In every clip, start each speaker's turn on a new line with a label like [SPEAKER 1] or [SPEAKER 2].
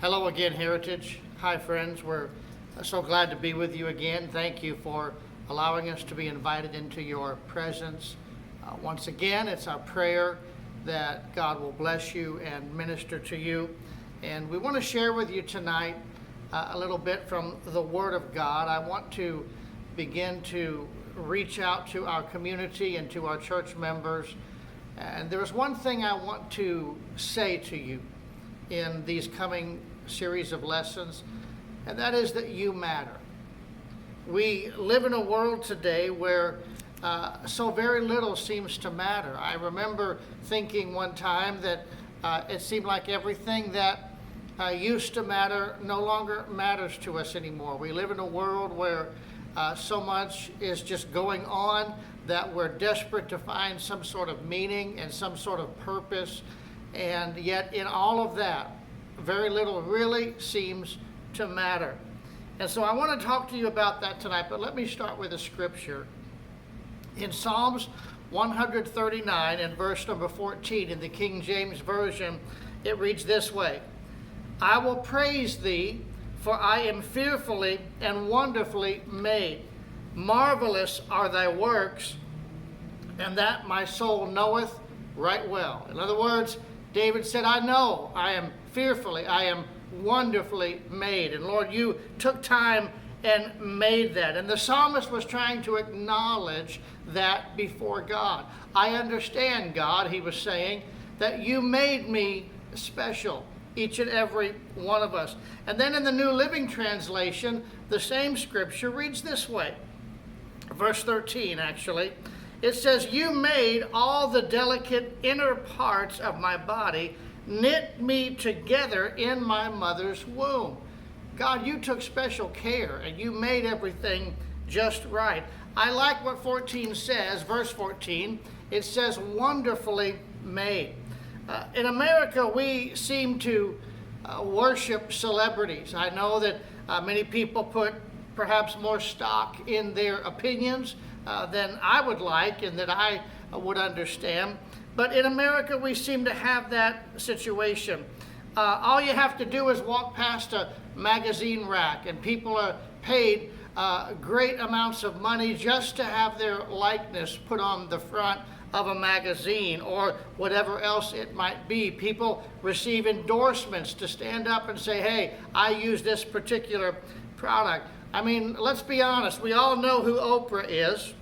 [SPEAKER 1] Hello again, Heritage. Hi, friends. We're so glad to be with you again. Thank you for allowing us to be invited into your presence. Once again, it's our prayer that God will bless you and minister to you. And we want to share with you tonight a little bit from the Word of God. I want to begin to reach out to our community and to our church members. And there's one thing I want to say to you in these coming series of lessons, and that is that you matter. We live in a world today where so very little seems to matter. I remember thinking one time that it seemed like everything that used to matter no longer matters to us anymore. We live in a world where so much is just going on that we're desperate to find some sort of meaning and some sort of purpose, and yet in all of that, very little really seems to matter. And so I want to talk to you about that tonight, but let me start with a scripture. In Psalms 139 and verse number 14 in the King James Version, it reads this way: I will praise thee, for I am fearfully and wonderfully made. Marvelous are thy works, and that my soul knoweth right well. In other words, David said, I know I am fearfully, I am wonderfully made. And Lord, you took time and made that. And the psalmist was trying to acknowledge that before God. I understand, God, he was saying, that you made me special, each and every one of us. And then in the New Living Translation, the same scripture reads this way. Verse 13, actually. It says, you made all the delicate inner parts of my body, knit me together in my mother's womb. God, you took special care and you made everything just right. I like what 14 says, verse 14. It says, wonderfully made. In America, we seem to worship celebrities. I know that many people put perhaps more stock in their opinions than I would like and that I would understand. But in America, we seem to have that situation. All you have to do is walk past a magazine rack, and people are paid great amounts of money just to have their likeness put on the front of a magazine or whatever else it might be. People receive endorsements to stand up and say, hey, I use this particular product. I mean, let's be honest. We all know who Oprah is.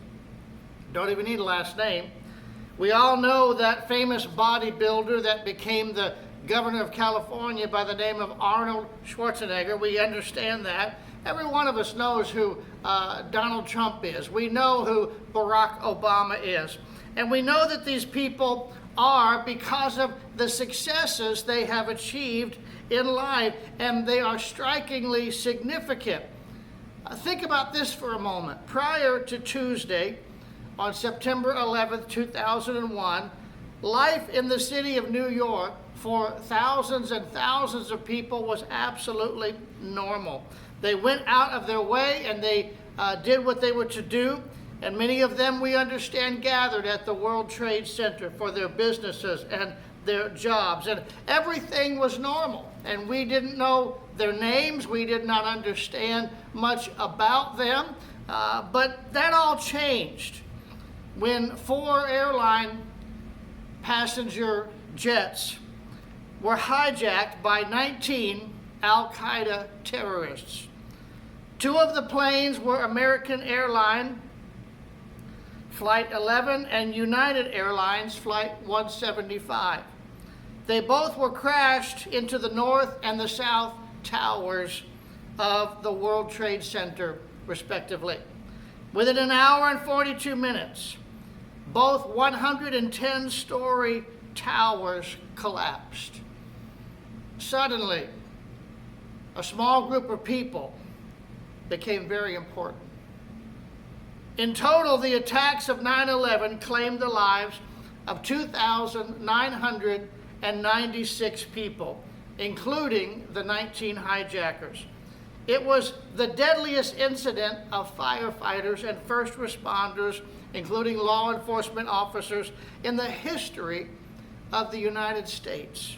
[SPEAKER 1] Don't even need a last name. We all know that famous bodybuilder that became the governor of California by the name of Arnold Schwarzenegger. We understand that. Every one of us knows who Donald Trump is. We know who Barack Obama is. And we know that these people are because of the successes they have achieved in life, and they are strikingly significant. Think about this for a moment. Prior to Tuesday, on September 11th, 2001, life in the city of New York for thousands and thousands of people was absolutely normal. They went out of their way and they did what they were to do. And many of them, we understand, gathered at the World Trade Center for their businesses and their jobs. And everything was normal. And we didn't know their names. We did not understand much about them. But that all changed when 4 airline passenger jets were hijacked by 19 Al-Qaeda terrorists. 2 of the planes were American Airlines Flight 11 and United Airlines Flight 175. They both were crashed into the north and the south towers of the World Trade Center, respectively. Within an hour and 42 minutes, both 110-story towers collapsed. Suddenly, a small group of people became very important. In total, the attacks of 9/11 claimed the lives of 2,996 people, including the 19 hijackers. It was the deadliest incident of firefighters and first responders, including law enforcement officers, in the history of the United States.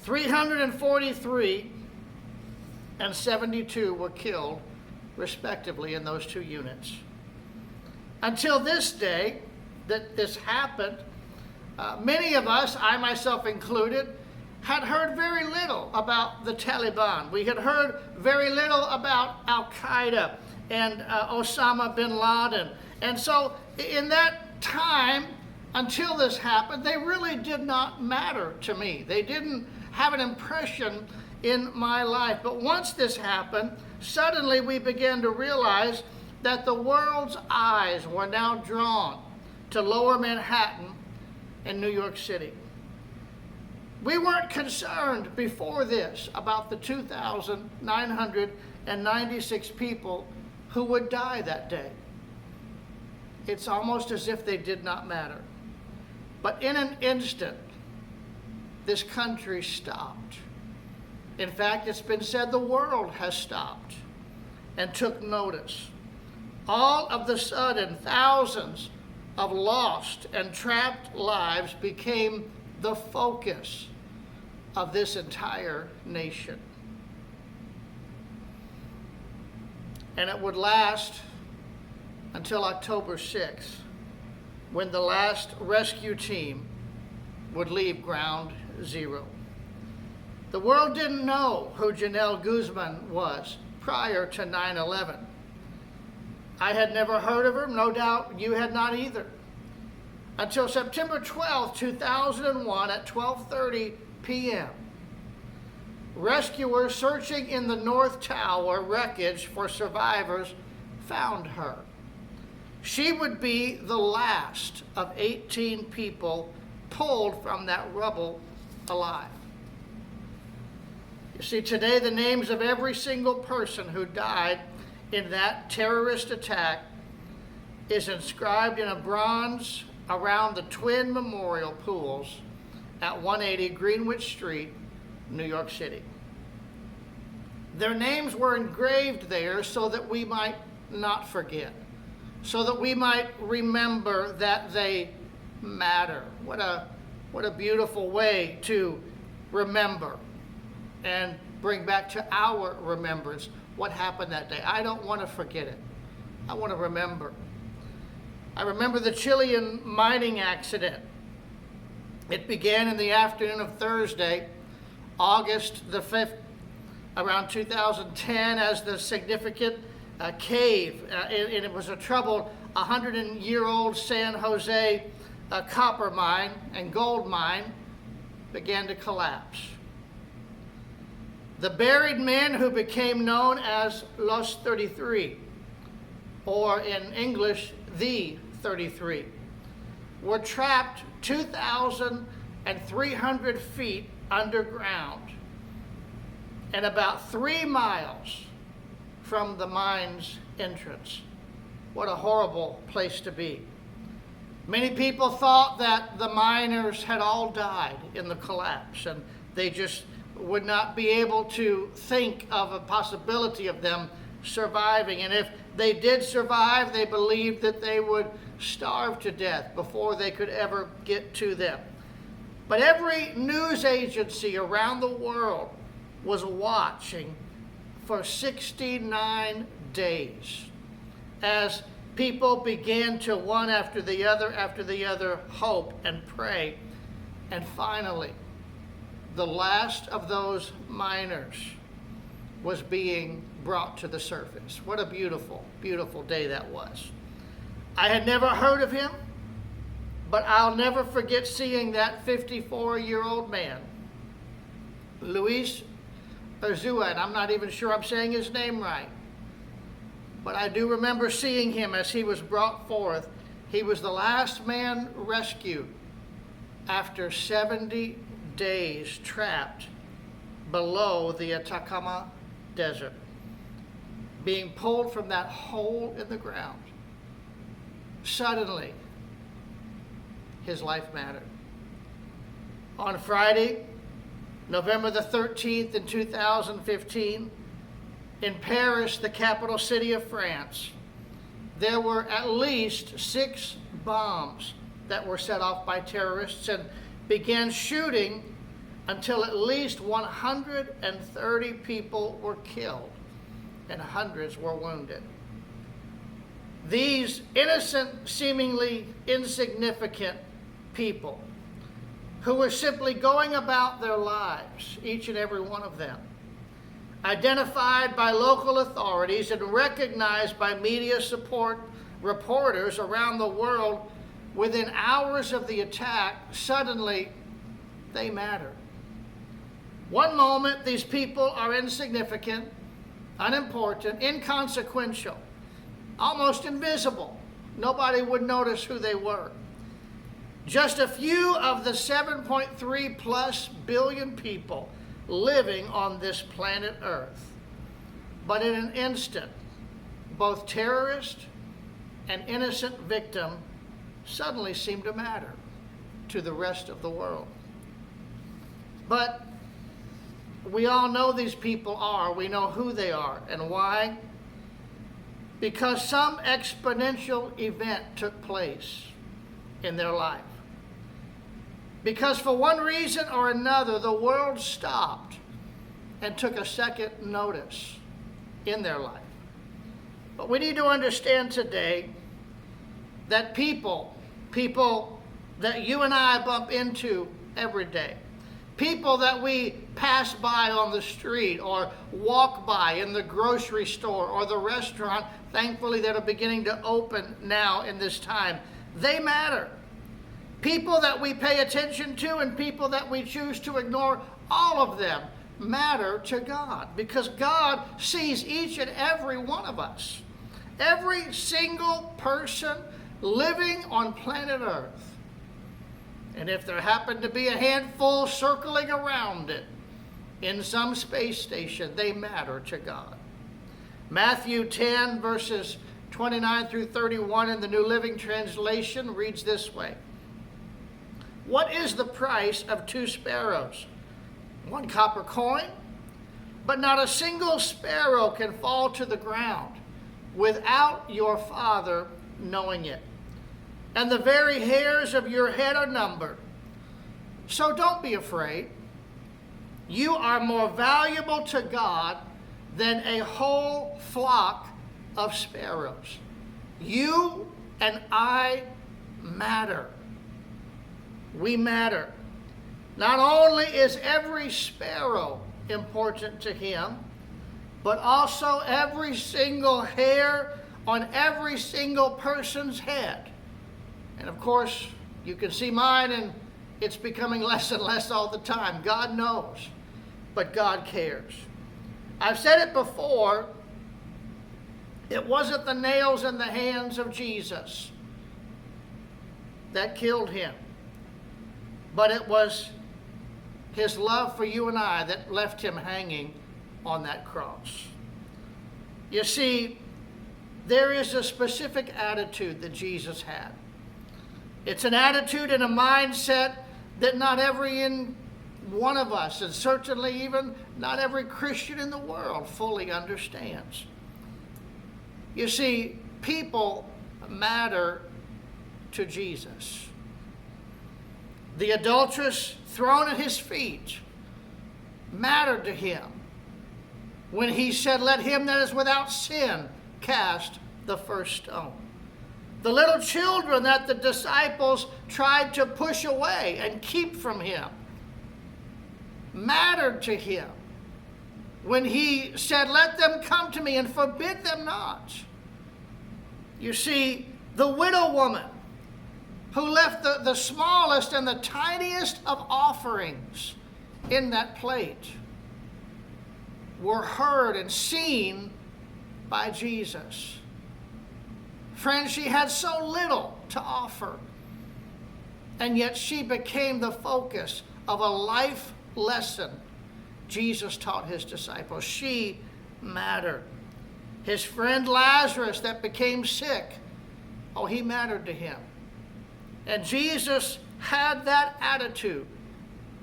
[SPEAKER 1] 343 and 72 were killed, respectively, in those two units. Until this day that this happened, many of us, I myself included, had heard very little about the Taliban. We had heard very little about Al-Qaeda and Osama bin Laden. And so in that time, until this happened, they really did not matter to me. They didn't have an impression in my life. But once this happened, suddenly we began to realize that the world's eyes were now drawn to Lower Manhattan and New York City. We weren't concerned before this about the 2,996 people who would die that day. It's almost as if they did not matter. But in an instant, this country stopped. In fact, it's been said the world has stopped and took notice. All of the sudden, thousands of lost and trapped lives became the focus of this entire nation. And it would last until October 6th, when the last rescue team would leave ground zero. The world didn't know who Janelle Guzman was prior to 9/11. I had never heard of her, no doubt you had not either. Until September 12, 2001 at 12:30 p.m. Rescuers searching in the North Tower wreckage for survivors found her. She would be the last of 18 people pulled from that rubble alive. You see, today the names of every single person who died in that terrorist attack is inscribed in a bronze around the twin memorial pools at 180 Greenwich Street, New York City. Their names were engraved there so that we might not forget, so that we might remember that they matter. What a beautiful way to remember and bring back to our remembrance what happened that day. I don't want to forget it. I want to remember. I remember the Chilean mining accident. It began in the afternoon of Thursday, August the 5th, around 2010, as the significant cave, and it was a troubled 100-year-old San Jose copper mine and gold mine, began to collapse. The buried men who became known as Los 33, or in English, the 33, were trapped 2,300 feet underground and about 3 miles from the mine's entrance. What a horrible place to be. Many people thought that the miners had all died in the collapse, and they just would not be able to think of a possibility of them surviving. And if they did survive, they believed that they would starve to death before they could ever get to them. But every news agency around the world was watching for 69 days as people began to, one after the other, hope and pray. And finally, the last of those miners was being brought to the surface. What a beautiful, beautiful day that was. I had never heard of him, but I'll never forget seeing that 54-year-old man, Luis Urzua, and I'm not even sure I'm saying his name right, but I do remember seeing him as he was brought forth. He was the last man rescued after 70 days trapped below the Atacama Desert, being pulled from that hole in the ground. Suddenly, his life mattered. On Friday, November the 13th in 2015, in Paris, the capital city of France, there were at least 6 bombs that were set off by terrorists and began shooting until at least 130 people were killed and hundreds were wounded. These innocent, seemingly insignificant people who were simply going about their lives, each and every one of them, identified by local authorities and recognized by media support reporters around the world within hours of the attack, suddenly they matter. One moment, these people are insignificant, unimportant, inconsequential, almost invisible. Nobody would notice who they were. Just a few of the 7.3 plus billion people living on this planet Earth. But in an instant, both terrorist and innocent victim suddenly seem to matter to the rest of the world. But we all know these people are. We know who they are. And why? Because some exponential event took place in their life. Because for one reason or another, the world stopped and took a second notice in their life. But we need to understand today that people that you and I bump into every day, people that we pass by on the street or walk by in the grocery store or the restaurant, thankfully that are beginning to open now in this time, they matter. People that we pay attention to and people that we choose to ignore, all of them matter to God because God sees each and every one of us. Every single person living on planet Earth. And if there happened to be a handful circling around it in some space station, they matter to God. Matthew 10 verses 29 through 31 in the New Living Translation reads this way. What is the price of 2 sparrows? 1 copper coin? But not a single sparrow can fall to the ground without your Father knowing it. And the very hairs of your head are numbered. So don't be afraid. You are more valuable to God than a whole flock of sparrows. You and I matter. We matter. Not only is every sparrow important to him, but also every single hair on every single person's head. And of course, you can see mine, and it's becoming less and less all the time. God knows, but God cares. I've said it before, it wasn't the nails in the hands of Jesus that killed him, but it was his love for you and I that left him hanging on that cross. You see, there is a specific attitude that Jesus had. It's an attitude and a mindset that not every one of us, and certainly even not every Christian in the world, fully understands. You see, people matter to Jesus. The adulteress thrown at his feet mattered to him when he said, "Let him that is without sin cast the first stone." The little children that the disciples tried to push away and keep from him mattered to him when he said, "Let them come to me and forbid them not." You see, the widow woman who left the smallest and the tiniest of offerings in that plate were heard and seen by Jesus. Friends, she had so little to offer, and yet she became the focus of a life lesson Jesus taught his disciples. She mattered. His friend Lazarus that became sick, he mattered to him. And Jesus had that attitude.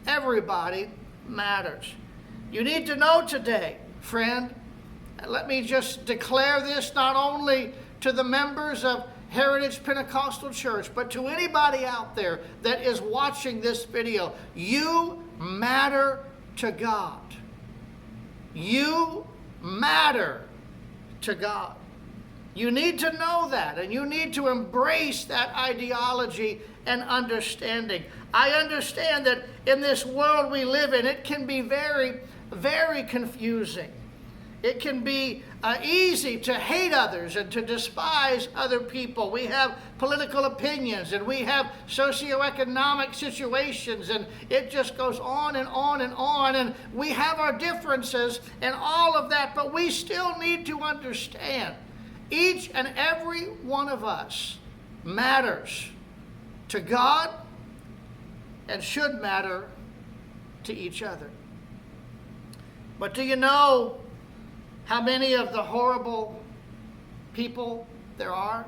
[SPEAKER 1] Everybody matters. You need to know today, friend, and let me just declare this not only to the members of Heritage Pentecostal Church, but to anybody out there that is watching this video, you matter to God. You matter to God. You need to know that, and you need to embrace that ideology and understanding. I understand that in this world we live in, it can be very, very confusing. It can be easy to hate others and to despise other people. We have political opinions and we have socioeconomic situations, and it just goes on and on and on. And we have our differences and all of that, but we still need to understand each and every one of us matters to God and should matter to each other. But do you know how many of the horrible people there are?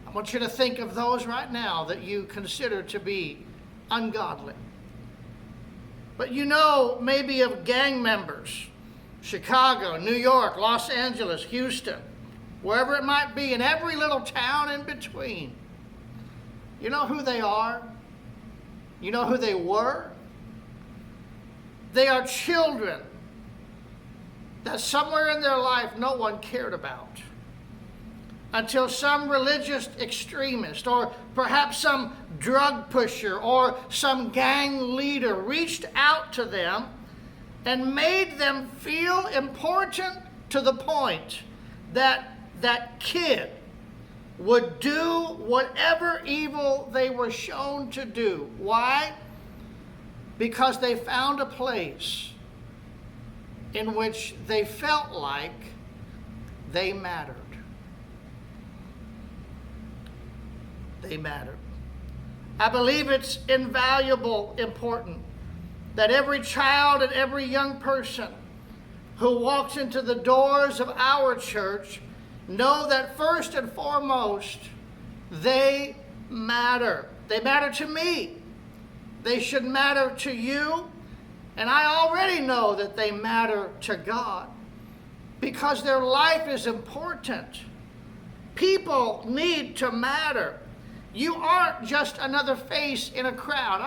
[SPEAKER 1] I want you to think of those right now that you consider to be ungodly. But you know maybe of gang members, Chicago, New York, Los Angeles, Houston, wherever it might be, in every little town in between. You know who they are? You know who they were? They are children that somewhere in their life no one cared about, until some religious extremist or perhaps some drug pusher or some gang leader reached out to them and made them feel important to the point that that kid would do whatever evil they were shown to do. Why? Because they found a place in which they felt like they mattered. They mattered. I believe it's invaluable, important, that every child and every young person who walks into the doors of our church know that first and foremost, they matter. They matter to me. They should matter to you. And I already know that they matter to God because their life is important. People need to matter. You aren't just another face in a crowd.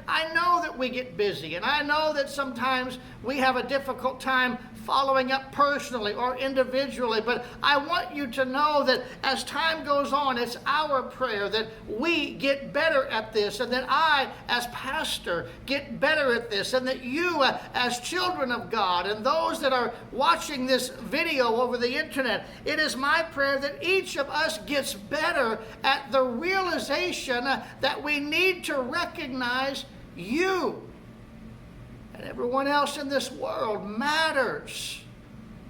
[SPEAKER 1] I know that we get busy, and I know that sometimes we have a difficult time following up personally or individually, but I want you to know that as time goes on, it's our prayer that we get better at this, and that I, as pastor, get better at this, and that you, as children of God, and those that are watching this video over the internet, it is my prayer that each of us gets better at the realization that we need to recognize you and everyone else in this world matters.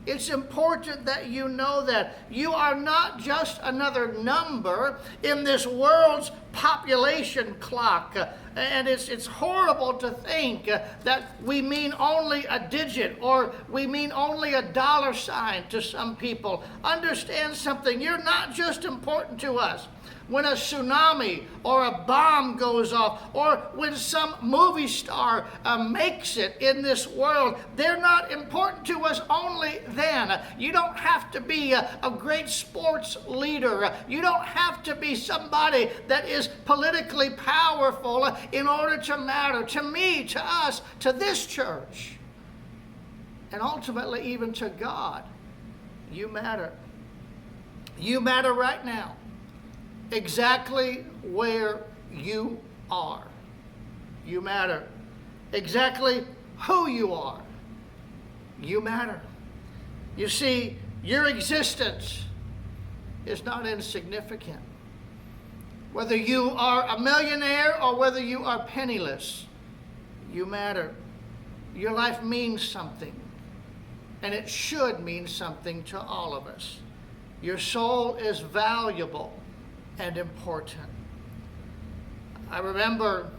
[SPEAKER 1] It's important that you know that. You are not just another number in this world's population clock. And it's horrible to think that we mean only a digit or we mean only a dollar sign to some people. Understand something. You're not just important to us. When a tsunami or a bomb goes off, or when some movie star makes it in this world, they're not important to us only then. You don't have to be a great sports leader. You don't have to be somebody that is politically powerful in order to matter. To me, to us, to this church, and ultimately even to God, you matter. You matter right now. Exactly where you are. You matter. Exactly who you are. You matter. You see, your existence is not insignificant. Whether you are a millionaire or whether you are penniless, you matter. Your life means something, and it should mean something to all of us. Your soul is valuable and important. I remember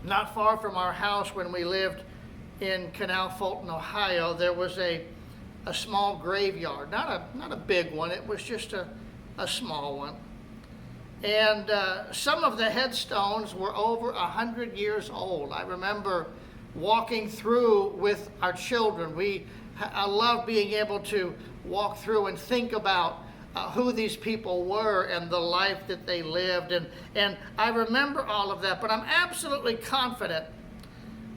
[SPEAKER 1] not far from our house when we lived in Canal Fulton, Ohio, there was a small graveyard. Not a big one, it was just a small one. And some of the headstones were over 100 years old. I remember walking through with our children. I love being able to walk through and think about who these people were and the life that they lived. And I remember all of that, but I'm absolutely confident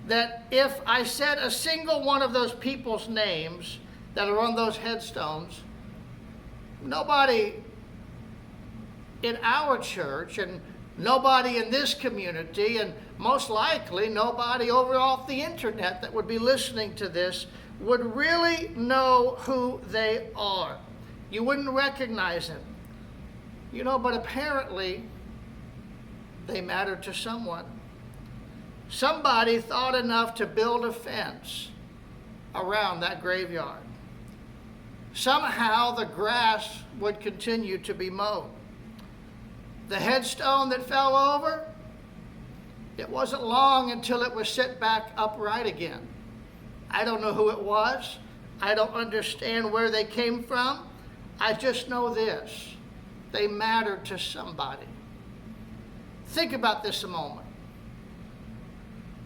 [SPEAKER 1] that if I said a single one of those people's names that are on those headstones, nobody in our church and nobody in this community, and most likely nobody over off the internet that would be listening to this, would really know who they are. You wouldn't recognize them. But apparently they matter to someone. Somebody thought enough to build a fence around that graveyard. Somehow the grass would continue to be mowed. The headstone that fell over, it wasn't long until it was set back upright again. I don't know who it was. I don't understand where they came from. I just know this: they mattered to somebody. Think about this a moment.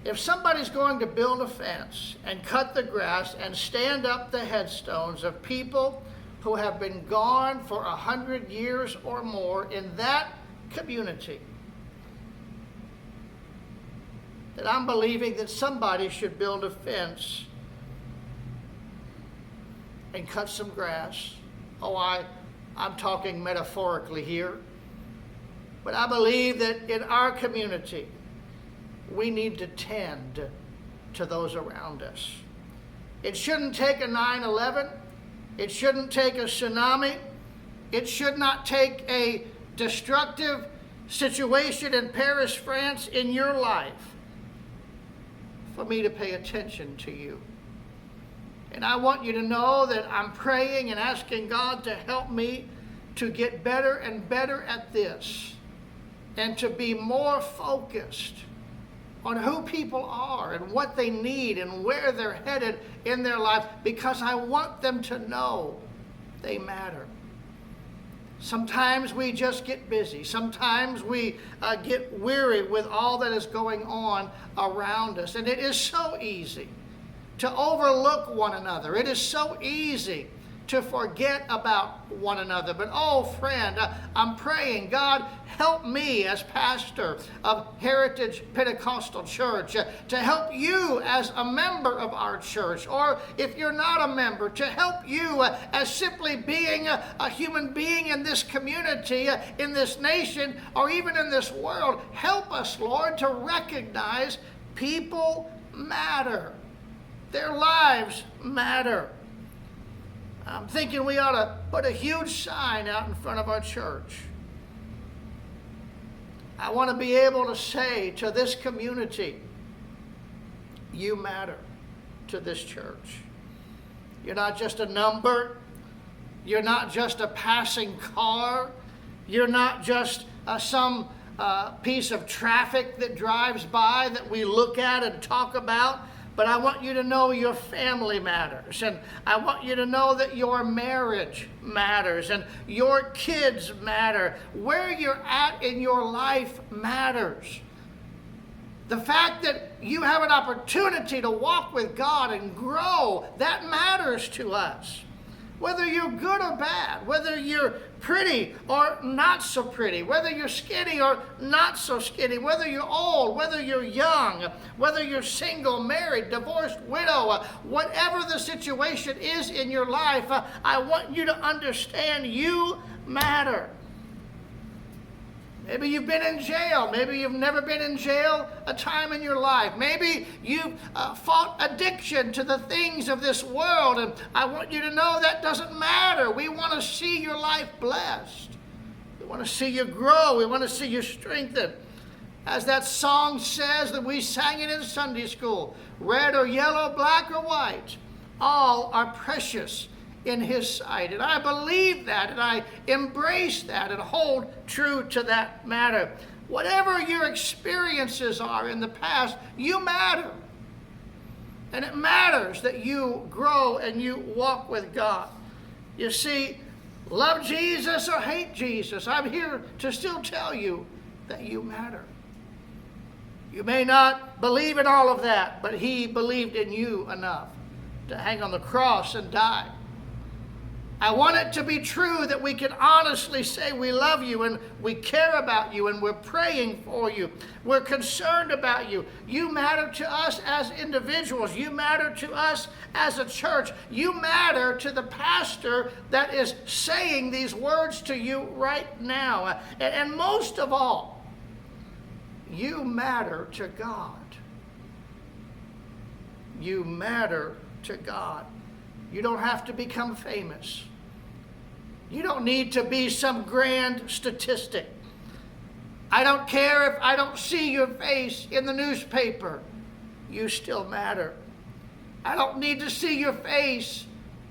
[SPEAKER 1] If somebody's going to build a fence and cut the grass and stand up the headstones of people who have been gone for 100 years or more in that community, that I'm believing that somebody should build a fence and cut some grass. I'm talking metaphorically here. But I believe that in our community, we need to tend to those around us. It shouldn't take a 9/11. It shouldn't take a tsunami. It should not take a destructive situation in Paris, France, in your life for me to pay attention to you. And I want you to know that I'm praying and asking God to help me to get better and better at this, and to be more focused on who people are and what they need and where they're headed in their life, because I want them to know they matter. Sometimes we just get busy. Sometimes we get weary with all that is going on around us. And it is so easy to overlook one another. It is so easy to forget about one another. But friend, I'm praying, God, help me as pastor of Heritage Pentecostal Church to help you as a member of our church, or if you're not a member, to help you as simply being a human being in this community, in this nation, or even in this world. Help us, Lord, to recognize people matter. Their lives matter. I'm thinking we ought to put a huge sign out in front of our church. I want to be able to say to this community, you matter to this church. You're not just a number. You're not just a passing car. You're not just some piece of traffic that drives by that we look at and talk about. But I want you to know your family matters, and I want you to know that your marriage matters, and your kids matter. Where you're at in your life matters. The fact that you have an opportunity to walk with God and grow, that matters to us. Whether you're good or bad, whether you're pretty or not so pretty, whether you're skinny or not so skinny, whether you're old, whether you're young, whether you're single, married, divorced, widow, whatever the situation is in your life, I want you to understand you matter. Maybe you've been in jail. Maybe you've never been in jail a time in your life. Maybe you've fought addiction to the things of this world. And I want you to know that doesn't matter. We want to see your life blessed. We want to see you grow. We want to see you strengthened. As that song says that we sang it in Sunday school, red or yellow, black or white, all are precious in His sight. And I believe that, and I embrace that and hold true to that matter. Whatever your experiences are in the past, you matter. And it matters that you grow and you walk with God. You see, love Jesus or hate Jesus, I'm here to still tell you that you matter. You may not believe in all of that, but He believed in you enough to hang on the cross and die. I want it to be true that we can honestly say we love you and we care about you and we're praying for you. We're concerned about you. You matter to us as individuals. You matter to us as a church. You matter to the pastor that is saying these words to you right now. And most of all, you matter to God. You matter to God. You don't have to become famous. You don't need to be some grand statistic. I don't care if I don't see your face in the newspaper. You still matter. I don't need to see your face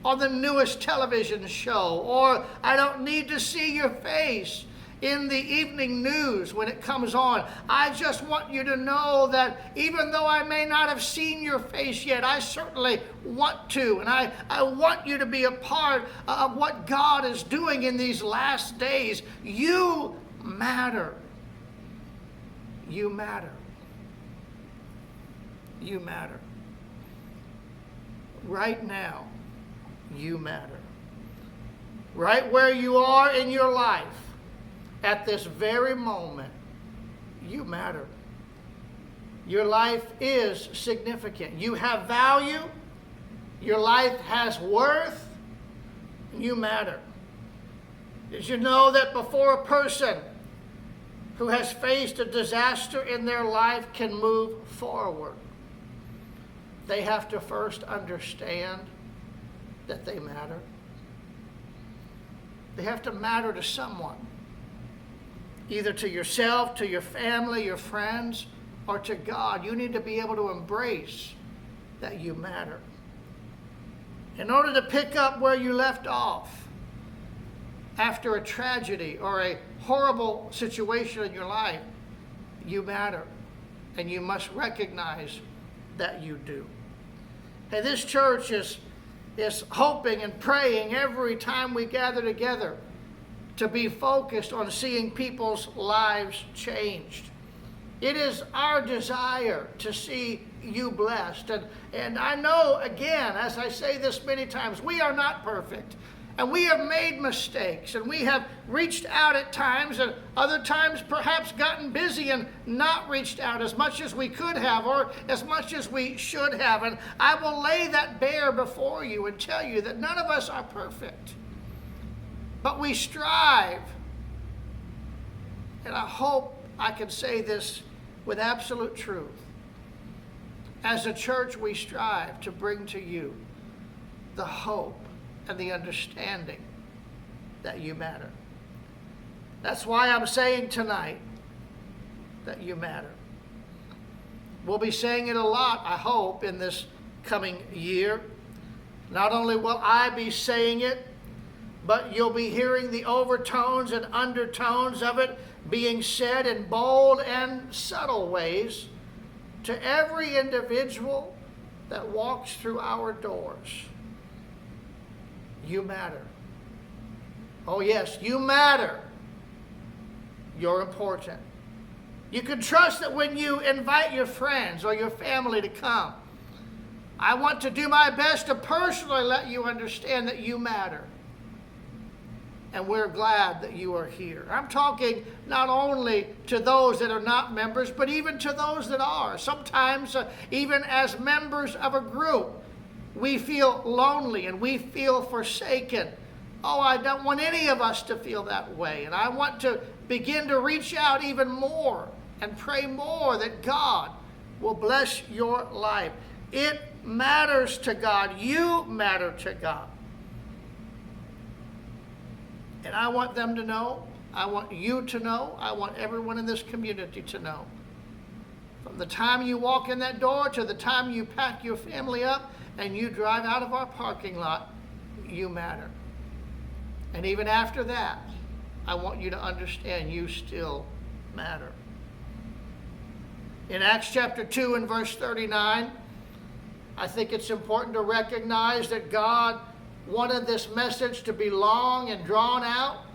[SPEAKER 1] on the newest television show, or I don't need to see your face in the evening news when it comes on. I just want you to know that even though I may not have seen your face yet, I certainly want to. And I want you to be a part of what God is doing in these last days. You matter. You matter. You matter. Right now, you matter. Right where you are in your life, at this very moment, you matter. Your life is significant. You have value. Your life has worth. You matter. Did you know that before a person who has faced a disaster in their life can move forward, they have to first understand that they matter? They have to matter to someone. Either to yourself, to your family, your friends, or to God. You need to be able to embrace that you matter. In order to pick up where you left off after a tragedy or a horrible situation in your life, you matter. And you must recognize that you do. Hey, this church is hoping and praying every time we gather together to be focused on seeing people's lives changed. It is our desire to see you blessed. And I know, again, as I say this many times, we are not perfect. And we have made mistakes. And we have reached out at times, and other times perhaps gotten busy and not reached out as much as we could have or as much as we should have. And I will lay that bare before you and tell you that none of us are perfect. But we strive, and I hope I can say this with absolute truth. As a church, we strive to bring to you the hope and the understanding that you matter. That's why I'm saying tonight that you matter. We'll be saying it a lot, I hope, in this coming year. Not only will I be saying it, but you'll be hearing the overtones and undertones of it being said in bold and subtle ways to every individual that walks through our doors. You matter. Oh yes, you matter. You're important. You can trust that when you invite your friends or your family to come, I want to do my best to personally let you understand that you matter. And we're glad that you are here. I'm talking not only to those that are not members, but even to those that are. Sometimes, even as members of a group, we feel lonely and we feel forsaken. Oh, I don't want any of us to feel that way. And I want to begin to reach out even more and pray more that God will bless your life. It matters to God. You matter to God. And I want them to know, I want you to know, I want everyone in this community to know. From the time you walk in that door to the time you pack your family up and you drive out of our parking lot, you matter. And even after that, I want you to understand you still matter. In Acts chapter 2 and verse 39, I think it's important to recognize that God wanted this message to be long and drawn out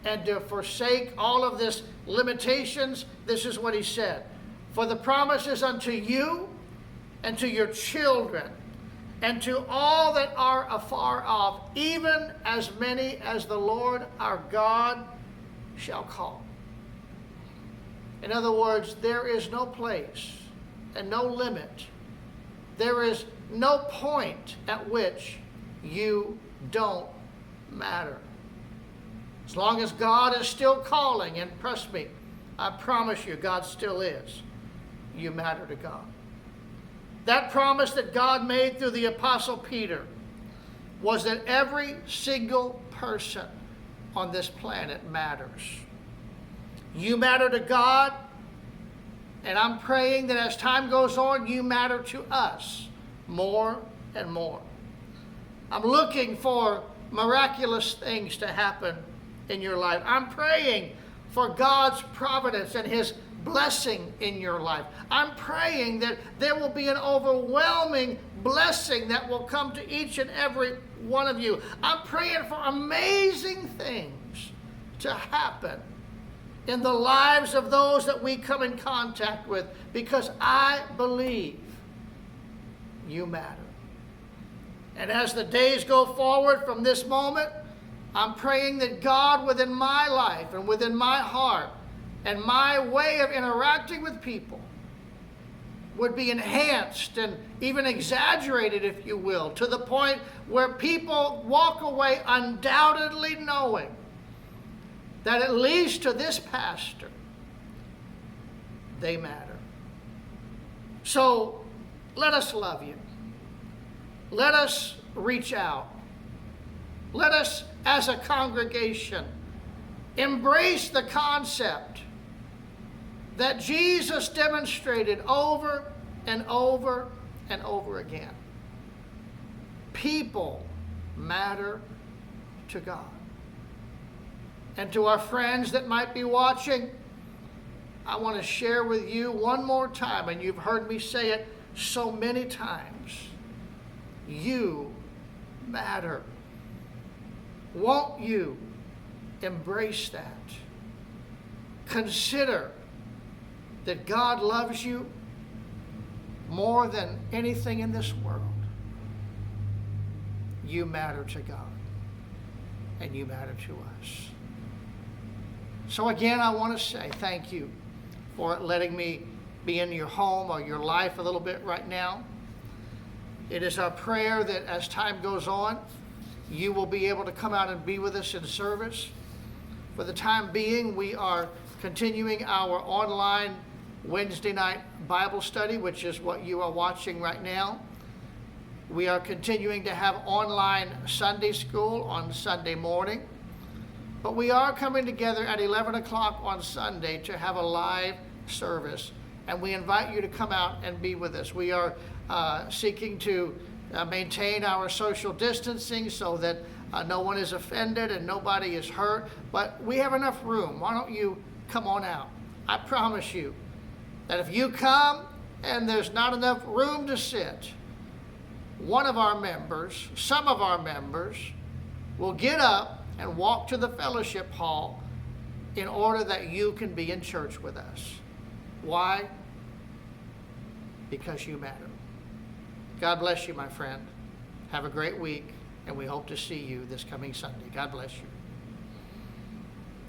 [SPEAKER 1] and to forsake all of this limitations. This is what he said. For the promise is unto you and to your children and to all that are afar off, even as many as the Lord our God shall call. In other words, there is no place and no limit. There is no point at which you don't matter. As long as God is still calling, and trust me, I promise you, God still is, you matter to God. That promise that God made through the Apostle Peter was that every single person on this planet matters. You matter to God, and I'm praying that as time goes on, you matter to us more and more. I'm looking for miraculous things to happen in your life. I'm praying for God's providence and His blessing in your life. I'm praying that there will be an overwhelming blessing that will come to each and every one of you. I'm praying for amazing things to happen in the lives of those that we come in contact with, because I believe you matter. And as the days go forward from this moment, I'm praying that God within my life and within my heart and my way of interacting with people would be enhanced and even exaggerated, if you will, to the point where people walk away undoubtedly knowing that at least to this pastor, they matter. So let us love you. Let us reach out. Let us, as a congregation, embrace the concept that Jesus demonstrated over and over and over again. People matter to God. And to our friends that might be watching, I want to share with you one more time, and you've heard me say it so many times. You matter. Won't you embrace that? Consider that God loves you more than anything in this world. You matter to God, and you matter to us. So again, I want to say thank you for letting me be in your home or your life a little bit right now. It is our prayer that as time goes on, you will be able to come out and be with us in service. For the time being, we are continuing our online Wednesday night Bible study, which is what you are watching right now. We are continuing to have online Sunday school on Sunday morning. But we are coming together at 11 o'clock on Sunday to have a live service. And we invite you to come out and be with us. We are seeking to maintain our social distancing so that no one is offended and nobody is hurt. But we have enough room. Why don't you come on out? I promise you that if you come and there's not enough room to sit, one of our members, some of our members, will get up and walk to the fellowship hall in order that you can be in church with us. Why? Because you matter. God bless you, my friend. Have a great week, and we hope to see you this coming Sunday. God bless you.